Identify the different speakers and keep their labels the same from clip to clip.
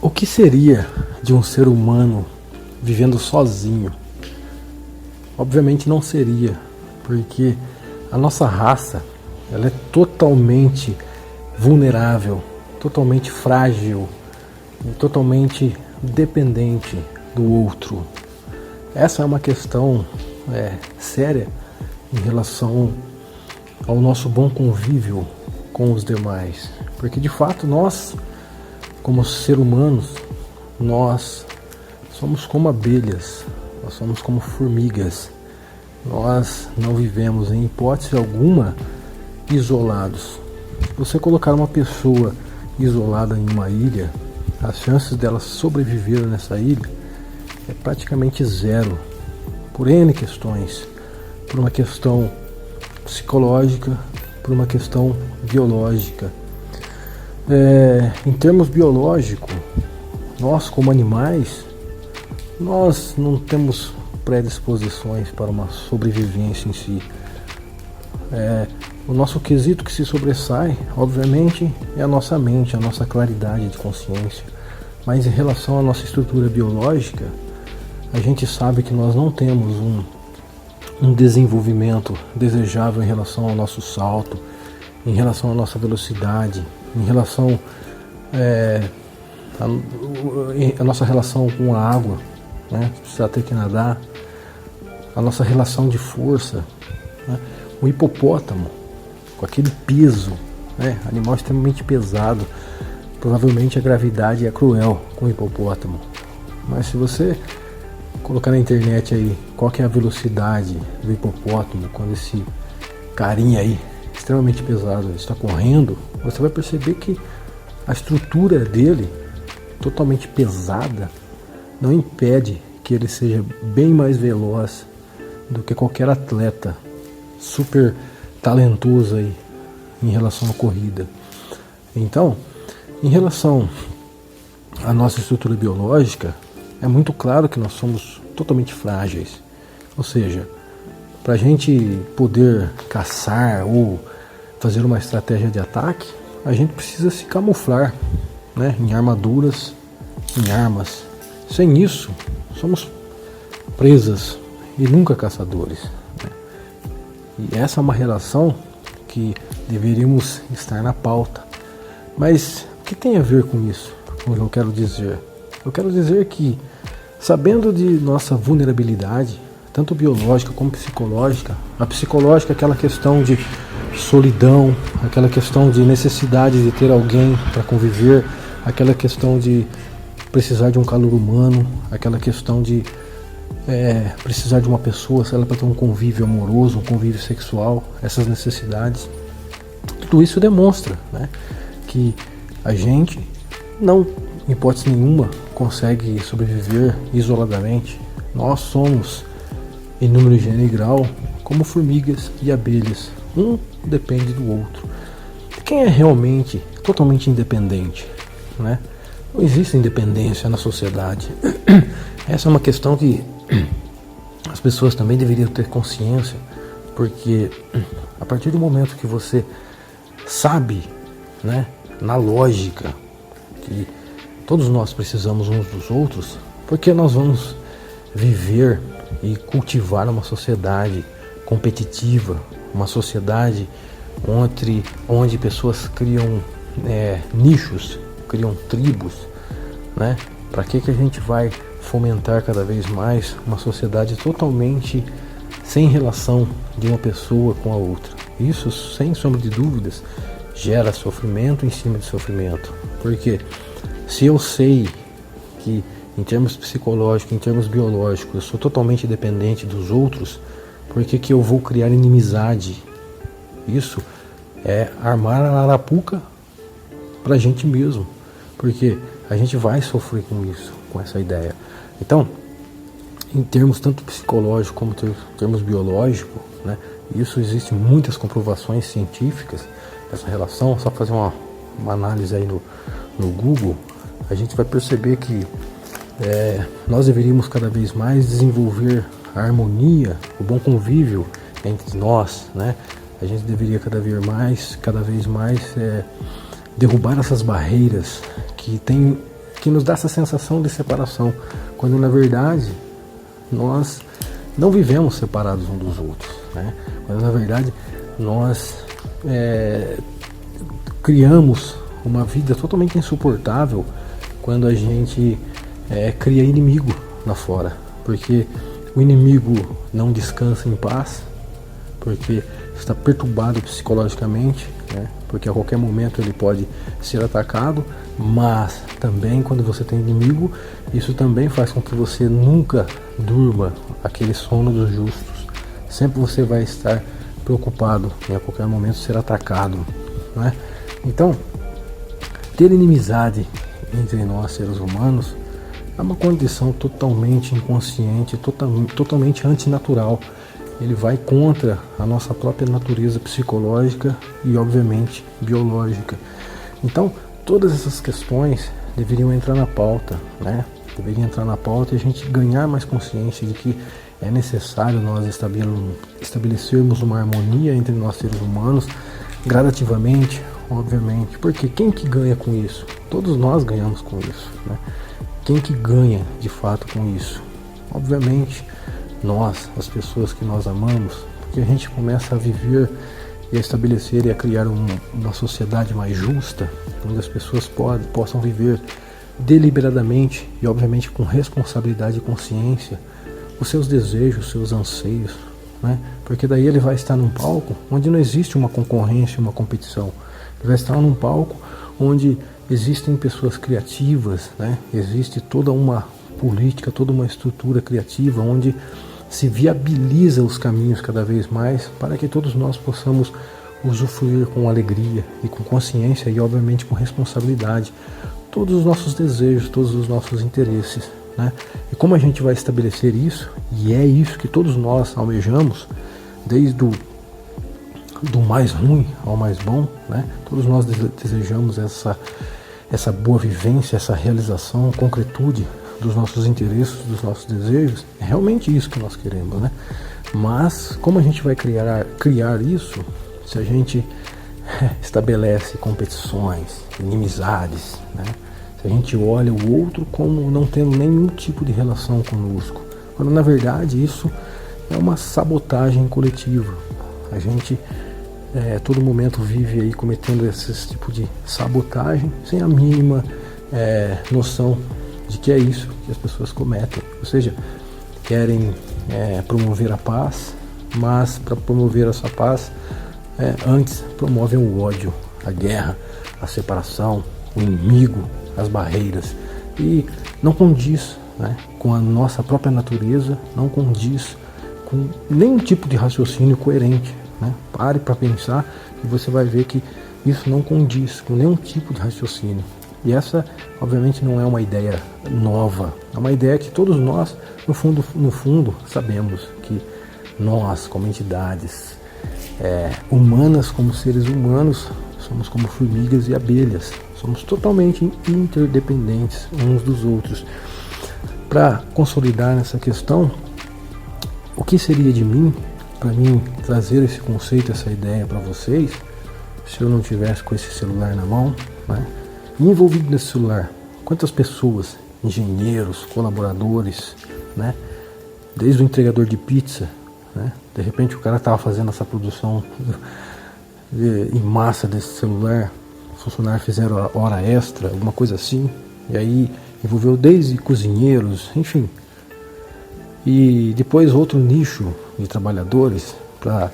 Speaker 1: O que seria de um ser humano vivendo sozinho? Obviamente não seria, porque a nossa raça ela é totalmente vulnerável, totalmente frágil, totalmente dependente do outro. Essa é uma questão séria em relação ao nosso bom convívio com os demais, porque de fato nós, como seres humanos, nós somos como abelhas, nós somos como formigas, nós não vivemos em hipótese alguma isolados. Se você colocar uma pessoa isolada em uma ilha, as chances dela sobreviver nessa ilha é praticamente zero, por N questões, por uma questão psicológica, por uma questão biológica. Em termos biológicos, nós como animais, nós não temos predisposições para uma sobrevivência em si. O nosso quesito que se sobressai, obviamente, é a nossa mente, a nossa claridade de consciência. Mas em relação à nossa estrutura biológica, a gente sabe que nós não temos um desenvolvimento desejável em relação ao nosso salto, em relação à nossa velocidade, em relação à nossa relação com a água, né? Precisa ter que nadar, a nossa relação de força, né? O hipopótamo, com aquele peso, né? Animal extremamente pesado, provavelmente a gravidade é cruel com o hipopótamo. Mas se você colocar na internet aí qual que é a velocidade do hipopótamo quando esse carinha aí extremamente pesado está correndo, você vai perceber que a estrutura dele, totalmente pesada, não impede que ele seja bem mais veloz do que qualquer atleta super talentoso aí em relação à corrida. Então, em relação à nossa estrutura biológica, é muito claro que nós somos totalmente frágeis. Ou seja, para a gente poder caçar ou fazer uma estratégia de ataque, a gente precisa se camuflar, né, em armaduras, em armas. Sem isso, somos presas e nunca caçadores, né? E essa é uma relação que deveríamos estar na pauta. Mas o que tem a ver com isso? O que eu quero dizer? Eu quero dizer que, sabendo de nossa vulnerabilidade, tanto biológica como psicológica, a psicológica é aquela questão de solidão, aquela questão de necessidade de ter alguém para conviver, aquela questão de precisar de um calor humano, aquela questão de precisar de uma pessoa, se ela para ter um convívio amoroso, um convívio sexual, essas necessidades. Tudo isso demonstra, né, que a gente não, em hipótese nenhuma, consegue sobreviver isoladamente. Nós somos, em número, gênero e grau, como formigas e abelhas. Um depende do outro. Quem é realmente totalmente independente, né? Não existe independência na sociedade. Essa é uma questão que as pessoas também deveriam ter consciência, porque a partir do momento que você sabe, né, na lógica, que todos nós precisamos uns dos outros, porque nós vamos viver e cultivar uma sociedade competitiva, uma sociedade onde pessoas criam nichos, criam tribos, né? Para que a gente vai fomentar cada vez mais uma sociedade totalmente sem relação de uma pessoa com a outra? Isso, sem sombra de dúvidas, gera sofrimento em cima de sofrimento. Porque se eu sei que em termos psicológicos, em termos biológicos, eu sou totalmente dependente dos outros, por que eu vou criar inimizade? Isso é armar a arapuca para a gente mesmo, porque a gente vai sofrer com isso, com essa ideia. Então, em termos tanto psicológicos como em termos biológicos, né, isso existe muitas comprovações científicas dessa relação. Só fazer uma análise aí no Google, a gente vai perceber que nós deveríamos cada vez mais desenvolver a harmonia, o bom convívio entre nós, né? A gente deveria cada vez mais derrubar essas barreiras que têm que nos dá essa sensação de separação, quando na verdade nós não vivemos separados uns dos outros, né? Quando na verdade nós criamos uma vida totalmente insuportável quando a gente cria inimigo lá fora, porque o inimigo não descansa em paz, porque está perturbado psicologicamente, né? Porque a qualquer momento ele pode ser atacado, mas também quando você tem inimigo, isso também faz com que você nunca durma aquele sono dos justos. Sempre você vai estar preocupado em a qualquer momento ser atacado, né? Então, ter inimizade entre nós seres humanos é uma condição totalmente inconsciente, totalmente antinatural. Ele vai contra a nossa própria natureza psicológica e, obviamente, biológica. Então, todas essas questões deveriam entrar na pauta, né? Deveriam entrar na pauta e a gente ganhar mais consciência de que é necessário nós estabelecermos uma harmonia entre nós seres humanos, gradativamente, obviamente. Porque quem que ganha com isso? Todos nós ganhamos com isso, né? Quem que ganha de fato com isso? Obviamente, nós, as pessoas que nós amamos, porque a gente começa a viver e a estabelecer e a criar uma sociedade mais justa, onde as pessoas possam viver deliberadamente e obviamente com responsabilidade e consciência os seus desejos, os seus anseios, né? Porque daí ele vai estar num palco onde não existe uma concorrência, uma competição. Ele vai estar num palco onde existem pessoas criativas, né? Existe toda uma política, toda uma estrutura criativa onde se viabiliza os caminhos cada vez mais para que todos nós possamos usufruir com alegria e com consciência e obviamente com responsabilidade todos os nossos desejos, todos os nossos interesses, né? E como a gente vai estabelecer isso, e é isso que todos nós almejamos, desde do mais ruim ao mais bom, né? Todos nós desejamos essa boa vivência, essa realização, concretude dos nossos interesses, dos nossos desejos. É realmente isso que nós queremos, né? Mas como a gente vai criar isso se a gente estabelece competições, inimizades, né? Se a gente olha o outro como não tendo nenhum tipo de relação conosco, quando na verdade isso é uma sabotagem coletiva. A gente todo momento vive aí cometendo esse tipo de sabotagem sem a mínima noção de que é isso que as pessoas cometem. Ou seja, querem promover a paz, mas para promover essa paz antes promovem o ódio, a guerra, a separação, o inimigo, as barreiras, e não condiz, né, com a nossa própria natureza, não condiz com nenhum tipo de raciocínio coerente, né? Pare para pensar e você vai ver que isso não condiz com nenhum tipo de raciocínio. E essa, obviamente, não é uma ideia nova, é uma ideia que todos nós, no fundo, sabemos que nós, como entidades humanas, como seres humanos, somos como formigas e abelhas, somos totalmente interdependentes uns dos outros. Para consolidar essa questão, o que seria de mim, para mim trazer esse conceito, essa ideia para vocês, se eu não tivesse com esse celular na mão, né? E envolvido nesse celular, quantas pessoas, engenheiros, colaboradores, né? Desde o entregador de pizza, né? De repente o cara estava fazendo essa produção em massa desse celular, os funcionários fizeram a hora extra, alguma coisa assim, e aí envolveu desde cozinheiros, enfim. E depois outro nicho de trabalhadores para,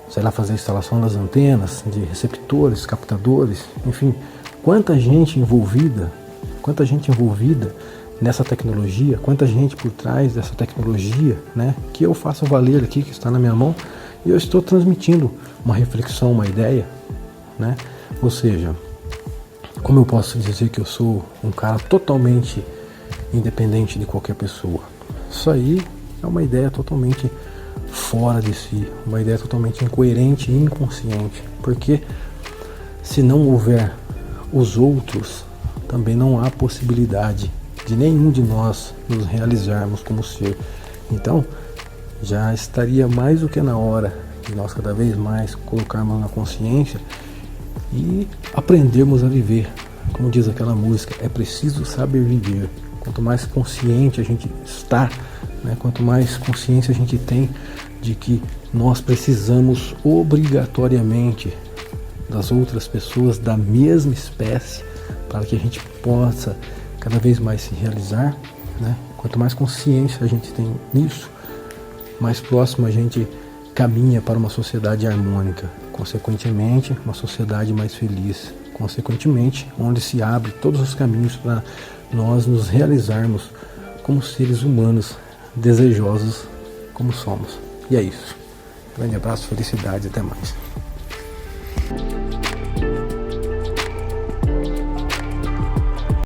Speaker 1: sei lá, fazer a instalação das antenas, de receptores, captadores, enfim. Quanta gente envolvida nessa tecnologia, quanta gente por trás dessa tecnologia, né, que eu faço valer aqui, que está na minha mão, e eu estou transmitindo uma reflexão, uma ideia, né? Ou seja, como eu posso dizer que eu sou um cara totalmente independente de qualquer pessoa? Isso aí é uma ideia totalmente fora de si, uma ideia totalmente incoerente e inconsciente, porque se não houver os outros, também não há possibilidade de nenhum de nós nos realizarmos como ser. Então, já estaria mais do que na hora de nós cada vez mais colocarmos na consciência e aprendermos a viver como diz aquela música, é preciso saber viver. Quanto mais consciente a gente está, né, quanto mais consciência a gente tem de que nós precisamos obrigatoriamente das outras pessoas da mesma espécie para que a gente possa cada vez mais se realizar, né? Quanto mais consciência a gente tem nisso, mais próximo a gente caminha para uma sociedade harmônica, consequentemente uma sociedade mais feliz, consequentemente onde se abre todos os caminhos para nós nos realizarmos como seres humanos desejosos como somos. E é isso. Grande abraço, felicidade, até mais.